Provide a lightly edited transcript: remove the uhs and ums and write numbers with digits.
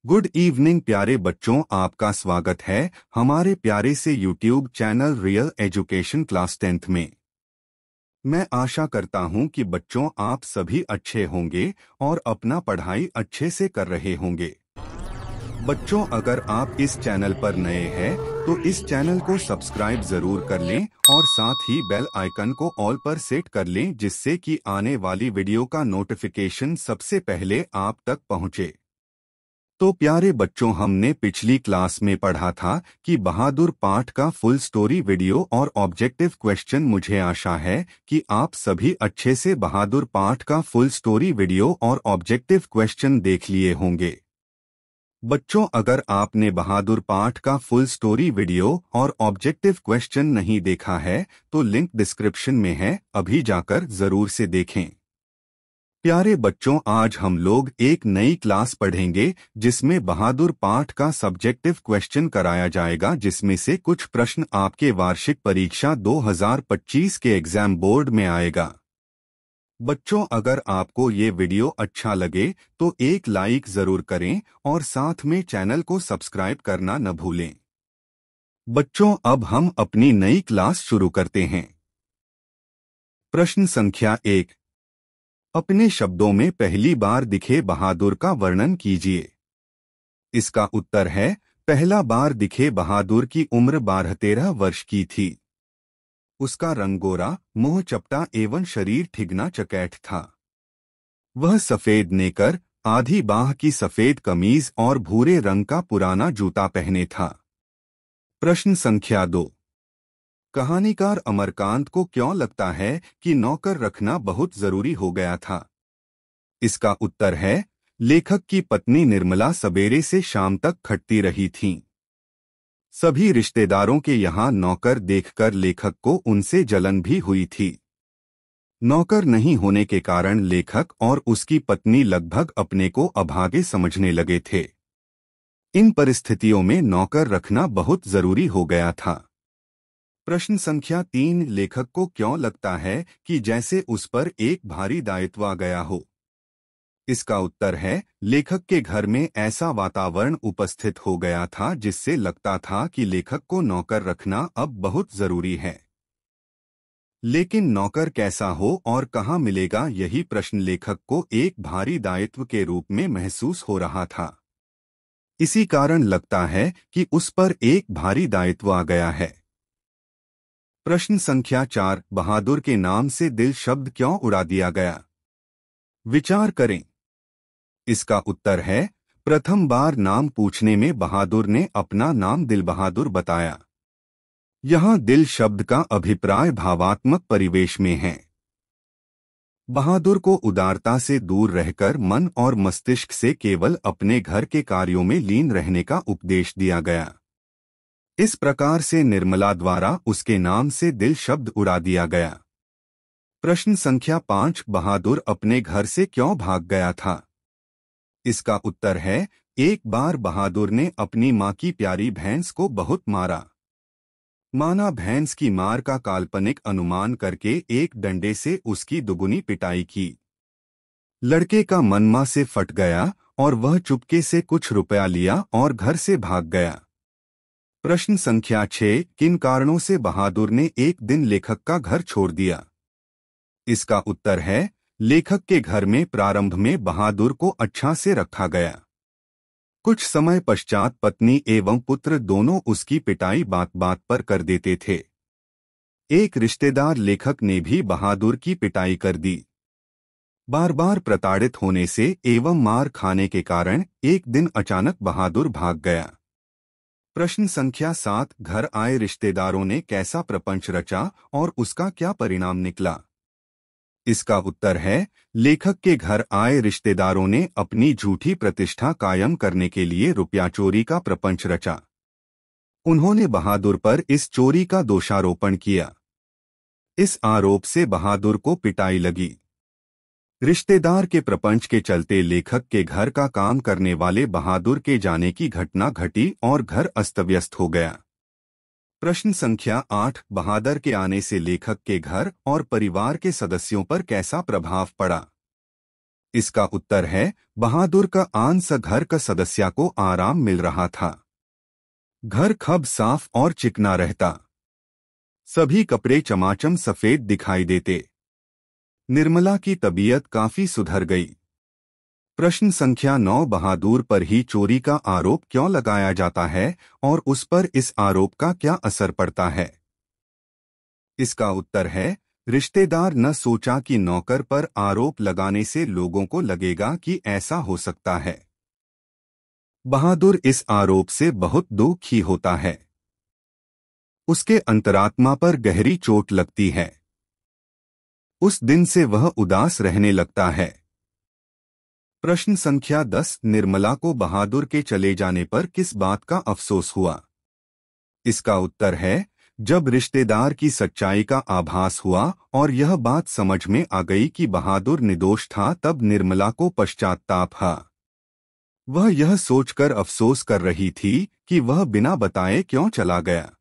Good evening प्यारे बच्चों, आपका स्वागत है हमारे प्यारे से YouTube channel real education class 10th में। मैं आशा करता हूं कि बच्चों आप सभी अच्छे होंगे और अपना पढ़ाई अच्छे से कर रहे होंगे। बच्चों, अगर आप इस चैनल पर नए हैं तो इस चैनल को सब्सक्राइब जरूर कर लें और साथ ही बेल आइकन को ऑल पर सेट कर लें, जिससे कि आने वाली वीडियो का नोटिफिकेशन सबसे पहले आप तक पहुंचे। तो प्यारे बच्चों, हमने पिछली क्लास में पढ़ा था कि बहादुर पाठ का फुल स्टोरी वीडियो और ऑब्जेक्टिव क्वेश्चन। मुझे आशा है कि आप सभी अच्छे से बहादुर पाठ का फुल स्टोरी वीडियो और ऑब्जेक्टिव क्वेश्चन देख लिए होंगे। बच्चों, अगर आपने बहादुर पाठ का फुल स्टोरी वीडियो और ऑब्जेक्टिव क्वेश्चन नहीं देखा है तो लिंक डिस्क्रिप्शन में है, अभी जाकर जरूर से देखें। प्यारे बच्चों, आज हम लोग एक नई क्लास पढ़ेंगे जिसमें बहादुर पाठ का सब्जेक्टिव क्वेश्चन कराया जाएगा, जिसमें से कुछ प्रश्न आपके वार्षिक परीक्षा 2025 के एग्जाम बोर्ड में आएगा। बच्चों, अगर आपको ये वीडियो अच्छा लगे तो एक लाइक जरूर करें और साथ में चैनल को सब्सक्राइब करना न भूलें। बच्चों, अब हम अपनी नई क्लास शुरू करते हैं। प्रश्न संख्या 1, अपने शब्दों में पहली बार दिखे बहादुर का वर्णन कीजिए। इसका उत्तर है, पहला बार दिखे बहादुर की उम्र 12-13 वर्ष की थी। उसका रंग गोरा, मुंह चपटा एवं शरीर ठिगना चकैठ था। वह सफेद नेकर, आधी बाह की सफेद कमीज और भूरे रंग का पुराना जूता पहने था। प्रश्न संख्या 2, कहानीकार अमरकांत को क्यों लगता है कि नौकर रखना बहुत जरूरी हो गया था? इसका उत्तर है, लेखक की पत्नी निर्मला सवेरे से शाम तक खटती रही थीं। सभी रिश्तेदारों के यहाँ नौकर देखकर लेखक को उनसे जलन भी हुई थी। नौकर नहीं होने के कारण लेखक और उसकी पत्नी लगभग अपने को अभागे समझने लगे थे। इन परिस्थितियों में नौकर रखना बहुत जरूरी हो गया था। प्रश्न संख्या 3, लेखक को क्यों लगता है कि जैसे उस पर एक भारी दायित्व आ गया हो? इसका उत्तर है, लेखक के घर में ऐसा वातावरण उपस्थित हो गया था जिससे लगता था कि लेखक को नौकर रखना अब बहुत जरूरी है। लेकिन नौकर कैसा हो और कहाँ मिलेगा, यही प्रश्न लेखक को एक भारी दायित्व के रूप में महसूस हो रहा था। इसी कारण लगता है कि उस पर एक भारी दायित्व आ गया है। प्रश्न संख्या 4, बहादुर के नाम से दिल शब्द क्यों उड़ा दिया गया? विचार करें। इसका उत्तर है, प्रथम बार नाम पूछने में बहादुर ने अपना नाम दिल बहादुर बताया। यहाँ दिल शब्द का अभिप्राय भावात्मक परिवेश में है। बहादुर को उदारता से दूर रहकर मन और मस्तिष्क से केवल अपने घर के कार्यों में लीन रहने का उपदेश दिया गया। इस प्रकार से निर्मला द्वारा उसके नाम से दिल शब्द उड़ा दिया गया। प्रश्न संख्या 5, बहादुर अपने घर से क्यों भाग गया था? इसका उत्तर है, एक बार बहादुर ने अपनी माँ की प्यारी भैंस को बहुत मारा। माना भैंस की मार का काल्पनिक अनुमान करके एक डंडे से उसकी दुगुनी पिटाई की। लड़के का मन मां से फट गया और वह चुपके से कुछ रुपया लिया और घर से भाग गया। प्रश्न संख्या 6, किन कारणों से बहादुर ने एक दिन लेखक का घर छोड़ दिया? इसका उत्तर है, लेखक के घर में प्रारंभ में बहादुर को अच्छा से रखा गया। कुछ समय पश्चात पत्नी एवं पुत्र दोनों उसकी पिटाई बात बात पर कर देते थे। एक रिश्तेदार लेखक ने भी बहादुर की पिटाई कर दी। बार बार प्रताड़ित होने से एवं मार खाने के कारण एक दिन अचानक बहादुर भाग गया। प्रश्न संख्या 7, घर आए रिश्तेदारों ने कैसा प्रपंच रचा और उसका क्या परिणाम निकला? इसका उत्तर है, लेखक के घर आए रिश्तेदारों ने अपनी झूठी प्रतिष्ठा कायम करने के लिए रुपया चोरी का प्रपंच रचा। उन्होंने बहादुर पर इस चोरी का दोषारोपण किया। इस आरोप से बहादुर को पिटाई लगी। रिश्तेदार के प्रपंच के चलते लेखक के घर का काम करने वाले बहादुर के जाने की घटना घटी और घर अस्तव्यस्त हो गया। प्रश्न संख्या 8, बहादुर के आने से लेखक के घर और परिवार के सदस्यों पर कैसा प्रभाव पड़ा? इसका उत्तर है बहादुर का आंस घर का सदस्य को आराम मिल रहा था। घर खब साफ और चिकना रहता। सभी कपड़े चमाचम सफेद दिखाई देते। निर्मला की तबीयत काफी सुधर गई। प्रश्न संख्या 9, बहादुर पर ही चोरी का आरोप क्यों लगाया जाता है और उस पर इस आरोप का क्या असर पड़ता है? इसका उत्तर है रिश्तेदार न सोचा कि नौकर पर आरोप लगाने से लोगों को लगेगा कि ऐसा हो सकता है। बहादुर इस आरोप से बहुत दुखी होता है। उसके अंतरात्मा पर गहरी चोट लगती है। उस दिन से वह उदास रहने लगता है। प्रश्न संख्या 10, निर्मला को बहादुर के चले जाने पर किस बात का अफसोस हुआ? इसका उत्तर है जब रिश्तेदार की सच्चाई का आभास हुआ और यह बात समझ में आ गई कि बहादुर निर्दोष था, तब निर्मला को पश्चाताप हुआ। वह यह सोचकर अफसोस कर रही थी कि वह बिना बताए क्यों चला गया।